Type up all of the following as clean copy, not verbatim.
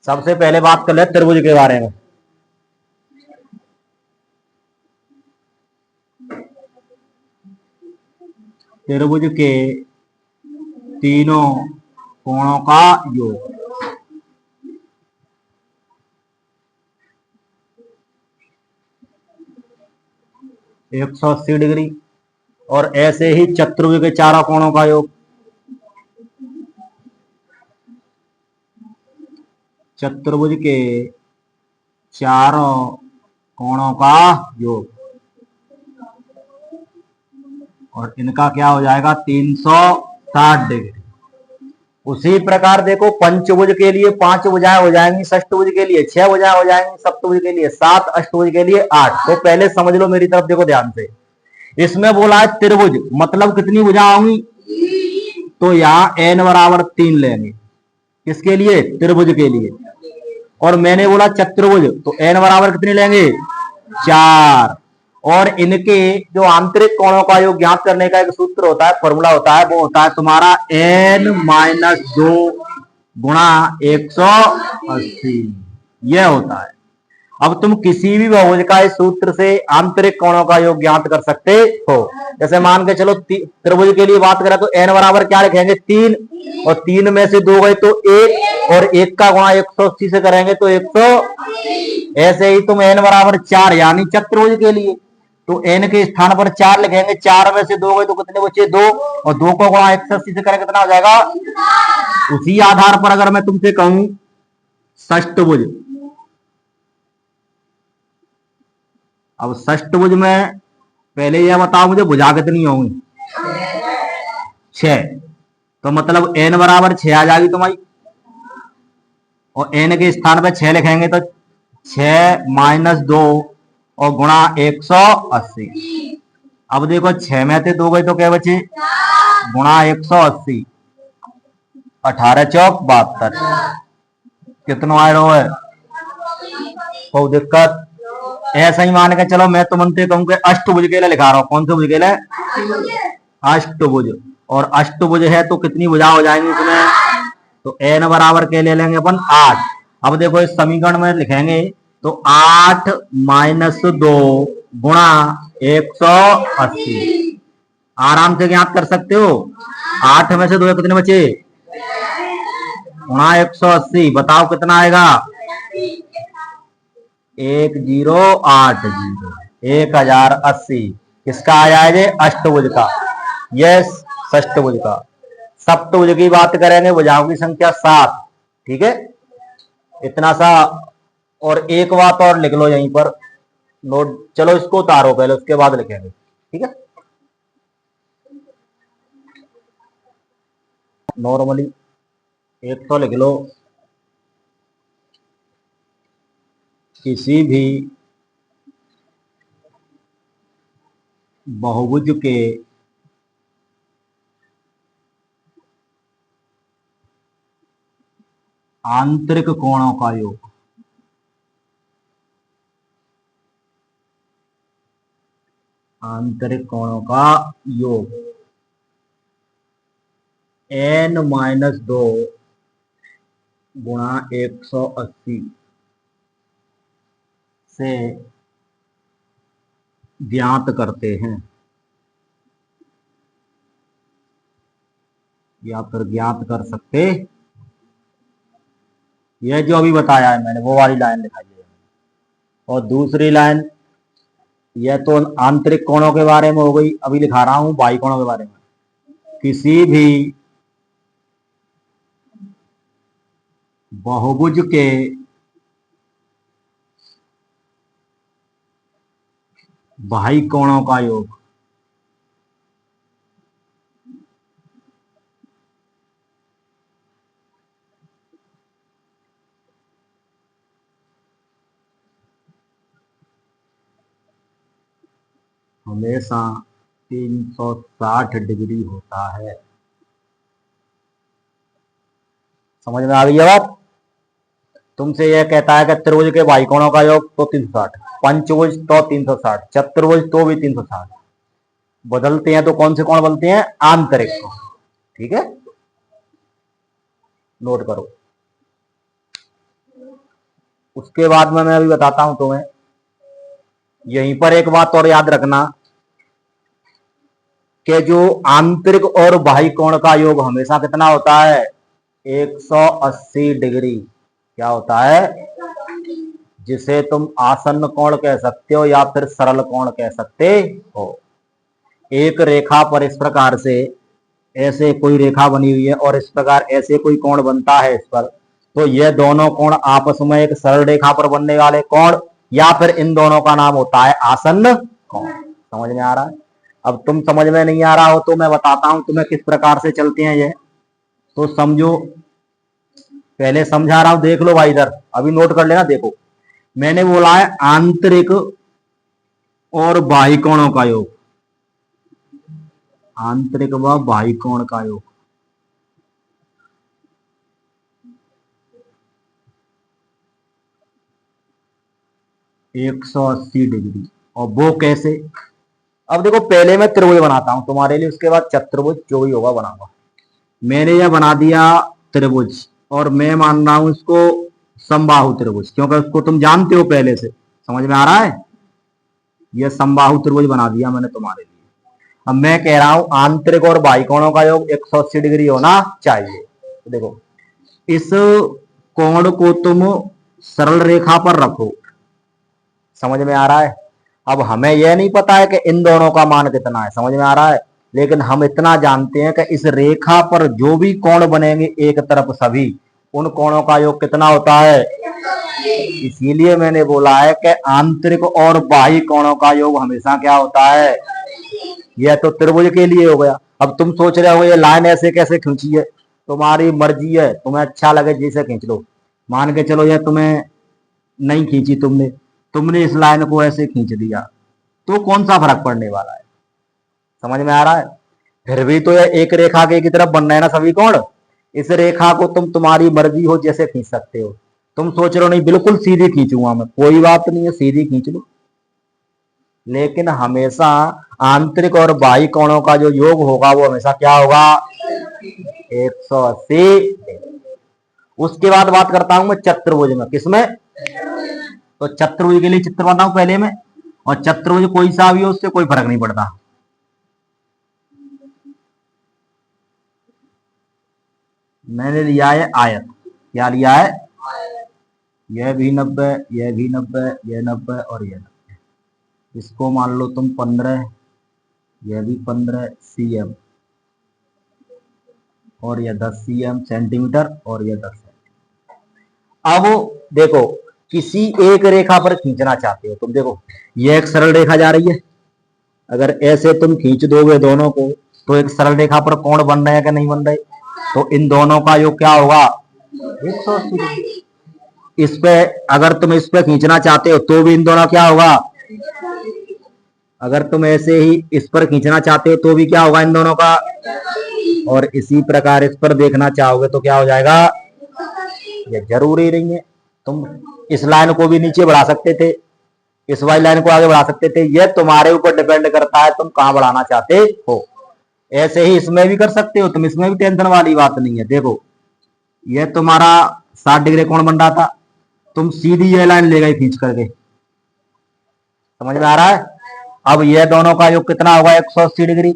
सबसे पहले बात कर ले त्रिभुज के बारे में। त्रिभुज के तीनों कोणों का योग। एक 180 डिग्री। और ऐसे ही चतुर्भुज के चारों कोणों का योग। चतुर्भुज के चारों कोणों का योग। और इनका क्या हो जाएगा 360 डिग्री। उसी प्रकार देखो पंचभुज के लिए 5 भुजाएं हो जाएंगी, षष्टभुज के लिए 6 भुजाएं हो जाएंगी, सप्तभुज के लिए 7, अष्टभुज के लिए 8। तो पहले समझ लो, मेरी तरफ देखो ध्यान से। इसमें बोला है त्रिभुज, मतलब कितनी भुजा होंगी? तो यहाँ n बराबर 3 लेंगे। किसके लिए? त्रिभुज के लिए। और मैंने बोला चतुर्भुज, तो n बराबर कितने लेंगे? 4। और इनके जो आंतरिक कोणों का योग ज्ञात करने का एक सूत्र होता है, फॉर्मूला होता है, वो होता है तुम्हारा n-2 गुणा 180। यह होता है। अब तुम किसी भी बहुभुज का इस सूत्र से आंतरिक कोणों का योग ज्ञात कर सकते हो। जैसे मान के चलो त्रिभुज के लिए बात करें तो n बराबर क्या लिखेंगे? 3। और 3 में से 2 गए तो 1, और 1 का गुणा 180 से करेंगे तो 100। ऐसे ही तुम n बराबर 4 यानी चतुर्भुज के लिए तो n के स्थान पर 4 लिखेंगे। 4 में से 2 गए तो कितने बचे? 2। और 2 को गुणा 180 से करेंगे कितना हो जाएगा? उसी आधार पर अगर मैं तुमसे कहूं षष्टभुज, अब षष्टभुज में पहले यह बताओ मुझे भुजा कितनी होंगी? 6। तो मतलब n बराबर 6 आ जाएगी तुम्हारी। और n के स्थान पे 6 लिखेंगे तो 6 - 2 और गुणा 180। अब देखो 6 में से 2 गए तो क्या बचे? गुणा 180, 18 चौक 72। कितना आ रहा है? कोई दिक्कत? ऐसा ही मान के चलो, मैं तुमसे कहूं कि अष्टभुज के लिए लिखा रहा हूं। कौन से भुज के लिए? अष्टभुज। और अष्टभुज है तो कितनी भुजा हो जाएंगी इसमें? तो n बराबर के ले लेंगे अपन 8। अब देखो इस समीकरण में लिखेंगे तो 8 - 2 गुणा 180 आराम से ज्ञात कर सकते हो। 8 में से 2 कितने बचे? गुणा 180। बताओ कितना आएगा? 1080, 1080। किसका आ जाएगा? अष्टभुज का। यस, षष्टभुज का। सप्तभुज की बात करेंगे, भुजाओं की संख्या 7। ठीक है, इतना सा। और एक बात और लिख लो यहीं पर नोट। चलो इसको उतारो पहले, उसके बाद लिखेंगे। ठीक है, नॉर्मली एक तो लिख लो, किसी भी बहुभुज के आंतरिक कोणों का योग। आंतरिक कोणों का योग n-2 गुणा 180 से ज्ञात करते हैं, या फिर ज्ञात कर सकते। यह जो अभी बताया है मैंने, वो वाली लाइन दिखाई है। और दूसरी लाइन, यह तो आंतरिक कोणों के बारे में हो गई, अभी लिखा रहा हूं बाह्य कोणों के बारे में। किसी भी बहुभुज के बाह्य कोणों का योग हमेशा 360 डिग्री होता है। समझ में आ गई बात? तुमसे यह कहता है कि त्रिभुज के बाह्य कोणों का योग तो 360, पंचभुज तो 360, चतुर्भुज तो भी 360। बदलते हैं तो कौन से कोण बनते हैं? आंतरिक कोण। ठीक है, नोट करो। उसके बाद में मैं अभी बताता हूं तुम्हें। यहीं पर एक बात और याद रखना कि जो आंतरिक और बाह्य कोण का योग हमेशा कितना होता है, 180 डिग्री। क्या होता है? जिसे तुम आसन्न कोण कह सकते हो या फिर सरल कोण कह सकते हो। एक रेखा पर इस प्रकार से ऐसे कोई रेखा बनी हुई है और इस प्रकार ऐसे कोई कोण बनता है इस पर, तो ये दोनों कोण आपस में एक सरल रेखा पर बनने वाले कोण या फिर इन दोनों का नाम होता है आसन्न कोण। समझ में आ रहा है? अब तुम समझ में नहीं आ रहा हो तो मैं बताता हूं तुम्हें किस प्रकार से चलते हैं ये, तो समझो। पहले समझा रहा हूं, देख लो भाई, इधर अभी नोट कर लेना। देखो, मैंने बोला है आंतरिक और बाह्य कोणों का योग, आंतरिक व बाह्य कोण का योग। एक 180 डिग्री। और वो कैसे? अब देखो, पहले मैं त्रिभुज बनाता हूं तुम्हारे लिए, उसके बाद चतुर्भुज जो भी होगा बनाऊंगा। मैंने यह बना दिया त्रिभुज, और मैं मान रहा हूं इसको समबाहु त्रिभुज, क्योंकि उसको तुम जानते हो पहले से। समझ में आ रहा है? यह समबाहु त्रिभुज बना दिया मैंने तुम्हारे लिए। अब मैं कह रहा हूं आंतरिक और बाह्य कोणों का योग 180 डिग्री होना चाहिए। तो देखो, इस कोण को तुम सरल रेखा पर रखो। समझ में आ रहा है? अब हमें यह नहीं पता है कि इन दोनों का मान कितना है, समझ में आ रहा है? लेकिन हम इतना जानते हैं कि इस रेखा पर जो भी कोण बनेंगे एक तरफ सभी, उन कोणों का योग कितना होता है। इसीलिए मैंने बोला है कि आंतरिक और बाह्य कोणों का योग हमेशा क्या होता है। यह तो त्रिभुज के लिए हो गया। अब तुम सोच रहे हो ये लाइन ऐसे कैसे खींची है, तुम्हारी मर्जी है, तुम्हें अच्छा लगे जैसे खींच लो। मान के चलो यह तुम्हें नहीं खींची, तुमने तुमने इस लाइन को ऐसे खींच दिया, तो कौन सा फर्क पड़ने वाला है? समझ में आ रहा है? फिर भी तो यह एक रेखा के की तरफ बन रहे हैं ना सभी कोण। इस रेखा को तुम तुम्हारी मर्जी हो जैसे खींच सकते हो। तुम सोच रहे हो नहीं बिल्कुल सीधी खींचूंगा मैं, कोई बात नहीं है, सीधी खींच लो। लेकिन हमेशा आंतरिक और बाह्य कोणों का जो योग होगा वो हमेशा क्या होगा, 180। उसके बाद बात करता हूं मैं चतुर्भुज में। किसमें? तो चतुर्भुज के लिए चित्र बनाऊं पहले में, और चतुर्भुज कोई सा भी हो उससे कोई फर्क नहीं पड़ता। मैंने लिया है आयत। क्या लिया है? यह भी 90, यह भी 90, यह 90 और यह 90। इसको मान लो तुम 15, यह भी 15 cm, और यह 10 cm सेंटीमीटर, और यह 10 cm। अब देखो, किसी एक रेखा पर खींचना चाहते हो तुम। देखो, यह एक सरल रेखा जा रही है, अगर ऐसे तुम खींच दोगे दोनों को, तो एक सरल रेखा पर कोण बन रहे हैं कि नहीं बन रहे? तो इन दोनों का योग क्या होगा, 180। इस पे अगर तुम इस पे खींचना चाहते हो तो भी इन दोनों क्या होगा। अगर तुम ऐसे ही इस पर खींचना चाहते हो तो भी क्या होगा इन दोनों का। और इसी प्रकार इस पर देखना चाहोगे तो क्या हो जाएगा। ये जरूरी नहीं है, तुम इस लाइन को भी नीचे बढ़ा सकते थे, इस वाली लाइन को आगे बढ़ा सकते थे। ये तुम्हारे ऊपर डिपेंड करता है तुम कहां बढ़ाना चाहते हो। ऐसे ही इसमें भी कर सकते हो तुम, इसमें भी टेंशन वाली बात नहीं है। देखो, ये तुम्हारा 60 डिग्री कोण बन रहा था, तुम सीधी ये लाइन ले गए खींच करके। समझ में आ रहा है? अब ये दोनों का योग कितना होगा, 180 डिग्री।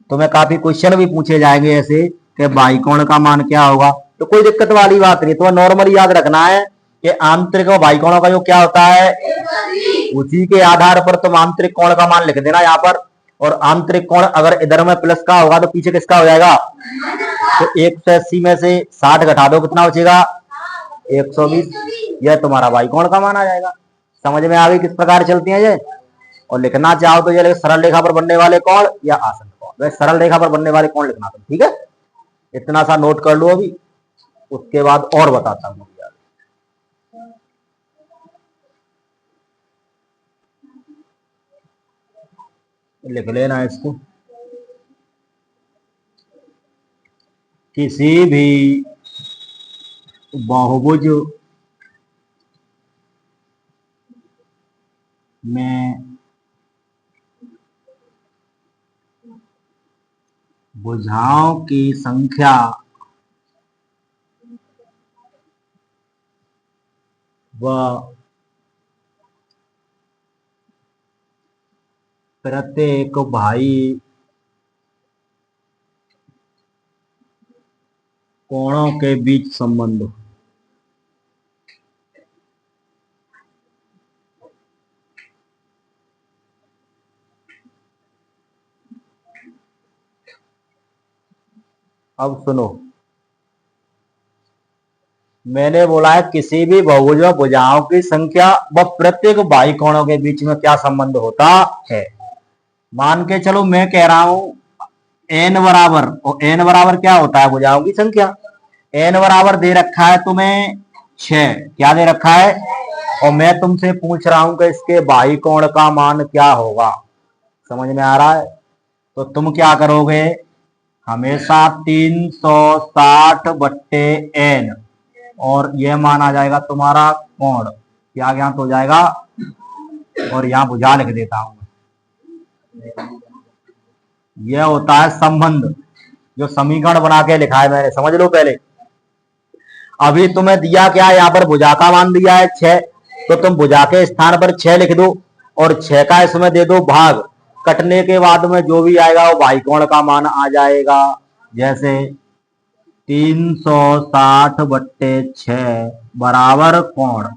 तुम्हें काफी क्वेश्चन भी पूछे जाएंगे ऐसे कि बाह्य कोण का मान क्या होगा, तो कोई दिक्कत वाली बात नहीं। तुम्हें नॉर्मली याद रखना है कि आंतरिक और बाह्य कोणों का योग क्या होता है। उसी के आधार पर तुम आंतरिक कोण का मान लिख देना यहाँ पर। और आंतरिक कोण अगर इधर में प्लस का होगा तो पीछे किसका हो जाएगा। तो 180 में से 60 घटा दो, कितना बचेगा, 120। यह तुम्हारा बाह्य कोण का मान आ जाएगा। समझ में आ गई किस प्रकार चलती है ये। और लिखना चाहो तो ये सरल रेखा पर बनने वाले कोण या आसन कोण, वैसे सरल रेखा पर बनने वाले कोण लिखना तुम, ठीक है। इतना सा नोट कर लो अभी, उसके बाद और बताता हूँ। लिख लेना इसको। किसी भी बहुभुज में भुजाओं की संख्या व प्रत्येक भाई कोणों के बीच संबंध। अब सुनो, मैंने बोला है किसी भी बहुभुज में भुजाओं की संख्या व प्रत्येक बाई कोणों के बीच में क्या संबंध होता है। मान के चलो मैं कह रहा हूं एन बराबर, और एन बराबर क्या होता है, भुजाओं की संख्या। एन बराबर दे रखा है तुम्हें 6, क्या दे रखा है, और मैं तुमसे पूछ रहा हूं कि इसके बाई कोण का मान क्या होगा। समझ में आ रहा है? तो तुम क्या करोगे, हमेशा 360 बट्टे एन, और यह मान आ जाएगा तुम्हारा कोण, क्या ज्ञात हो जाएगा। और यहां भुजा लिख देता हूं, यह होता है संबंध, जो समीकरण बना के लिखा है मैंने, समझ लो पहले। अभी तुम्हें दिया क्या, यहाँ पर भुजा का मान दिया है 6, तो तुम भुजा के स्थान पर 6 लिख दो, और 6 का इसमें दे दो भाग। कटने के बाद में जो भी आएगा वो बाई कोण का मान आ जाएगा। जैसे 360 बट्टे 6 बराबर कोण,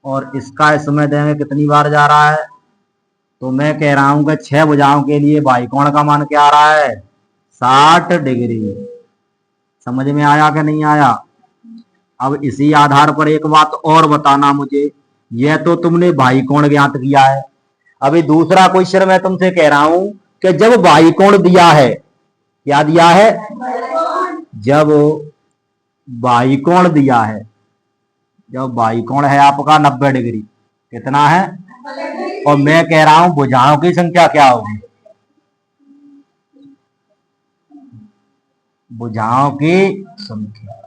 और इसका इसमें देंगे कितनी बार जा रहा है, तो मैं कह रहा हूं कि 6 भुजाओं के लिए बाई कोण का मान क्या आ रहा है, 60 डिग्री। समझ में आया कि नहीं आया। अब इसी आधार पर एक बात और बताना मुझे, यह तो तुमने बाई कोण ज्ञात किया है। अभी दूसरा क्वेश्चन मैं तुमसे कह रहा हूं कि जब बाई कोण दिया है, क्या दिया है, जब बाई कोण दिया है, जब बाई कोण है आपका 90 डिग्री, कितना है, और मैं कह रहा हूं भुजाओं की संख्या क्या होगी, भुजाओं की संख्या।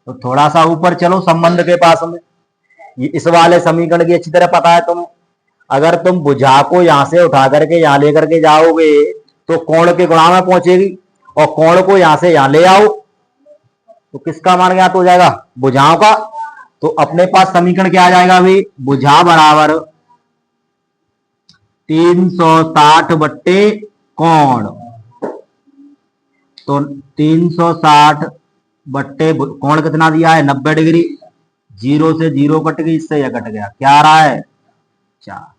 तो थोड़ा सा ऊपर चलो संबंध के पास में, इस वाले समीकरण की अच्छी तरह पता है तुम्हें। अगर तुम भुजा को यहां से उठा करके यहां लेकर के जाओगे तो कोण के गुणा में पहुंचेगी, और कोण को यहां से यहां ले आओ तो किसका मान ज्ञात हो जाएगा, भुजाओं का। तो अपने पास समीकरण क्या आ जाएगा अभी, भुजा बराबर 360 बट्टे कोण। तो 360 बट्टे कोण कितना दिया है, 90 डिग्री। 0 से 0 कट गई, इससे यह कट गया, क्या आ रहा है, 4।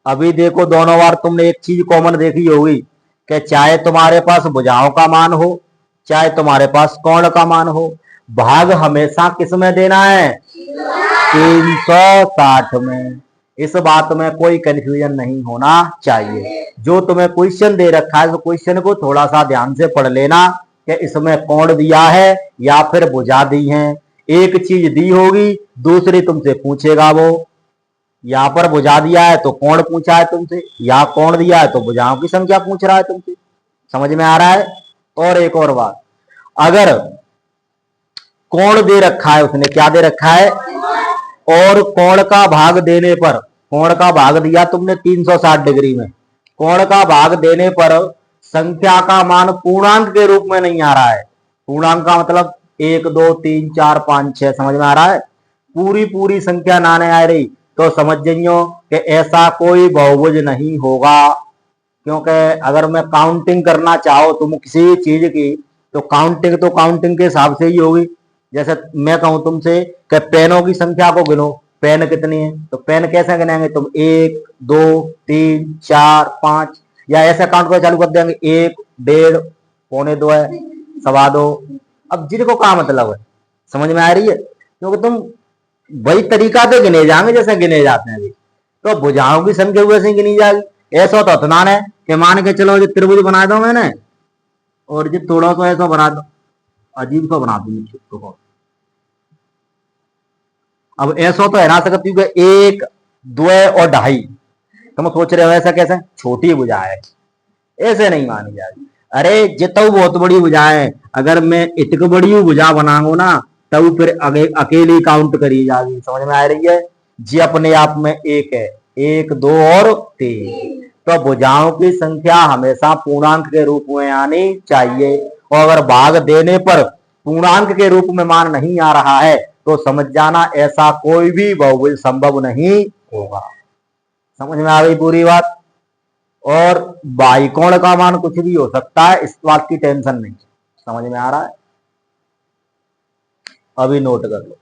अभी देखो दोनों बार तुमने एक चीज कॉमन देखी होगी कि चाहे तुम्हारे पास भुजाओं का मान हो, चाहे तुम्हारे पास कोण का मान हो, भाग हमेशा किस में देना है, 360 में। इस बात में कोई कंफ्यूजन नहीं होना चाहिए। जो तुम्हें क्वेश्चन दे रखा है, तो क्वेश्चन को थोड़ा सा ध्यान से पढ़ लेना कि इसमें कोण दिया है या फिर भुजा दी है। एक चीज दी होगी, दूसरी तुमसे पूछेगा वो। यहां पर भुजा दिया है तो कोण पूछा है तुमसे, यहां कोण दिया है तो भुजाओं की संख्या पूछ रहा है तुमसे। समझ में आ रहा है। और एक और बात, अगर कोण दे रखा है, उसने क्या दे रखा है, और कोण का भाग देने पर, कोण का भाग दिया तुमने 360 डिग्री में, कोण का भाग देने पर संख्या का मान पूर्णांक के रूप में नहीं आ रहा है। पूर्णांक का मतलब 1 2 3 4 5 6, समझ में आ रहा है। पूरी पूरी संख्या ना आ रही तो समझ जाइयो कि ऐसा कोई बहुभुज नहीं होगा। क्योंकि अगर मैं काउंटिंग करना चाहो तुम किसी चीज की, तो काउंटिंग के हिसाब से ही होगी। जैसे मैं कहूं तुमसे कि पेनों की संख्या को गिनो, पेन कितनी है, तो पेन कैसे गिनेंगे तुम, 1 2 3 4 5, या ऐसे काउंट कर चालू कर देंगे, 1 1.5 पौने 2 है, 2.25। अब जिनको का मतलब है, समझ में आ रही है। क्योंकि तुम वही तरीका से गिने जाएंगे जैसे गिने जाते हैं। तो भुजाओं की संख्या वैसे ही गिनी जाएगी। ऐसा तो अतनान है कि मान के चलो जो त्रिभुज बना दो मैंने, और जो थोड़ा सा ऐसा बना दो, अजीब सा बना दू। अब ऐसा तो है ना सकती, 1 2 और 2.5, तुम सोच रहे हो ऐसा कैसे, छोटी भुजा है, ऐसे नहीं मानी जाएगी। अरे जितना बहुत बड़ी भुजा है, अगर मैं इतनी बड़ी भुजा बनाऊंगा ना, तब फिर अकेली काउंट करी जाएगी। समझ में आ रही है जी। अपने आप में एक है, 1 2 और 3। तो भुजाओं की संख्या हमेशा पूर्णांक के रूप में आनी चाहिए, और अगर भाग देने पर पूर्णांक के रूप में मान नहीं आ रहा है तो समझ जाना ऐसा कोई भी बहुभुज संभव नहीं होगा। समझ में आ गई पूरी बात। और बाईकोण का मान कुछ भी हो सकता है, इस बात की टेंशन नहीं। समझ में आ रहा है? अभी नोट कर लो।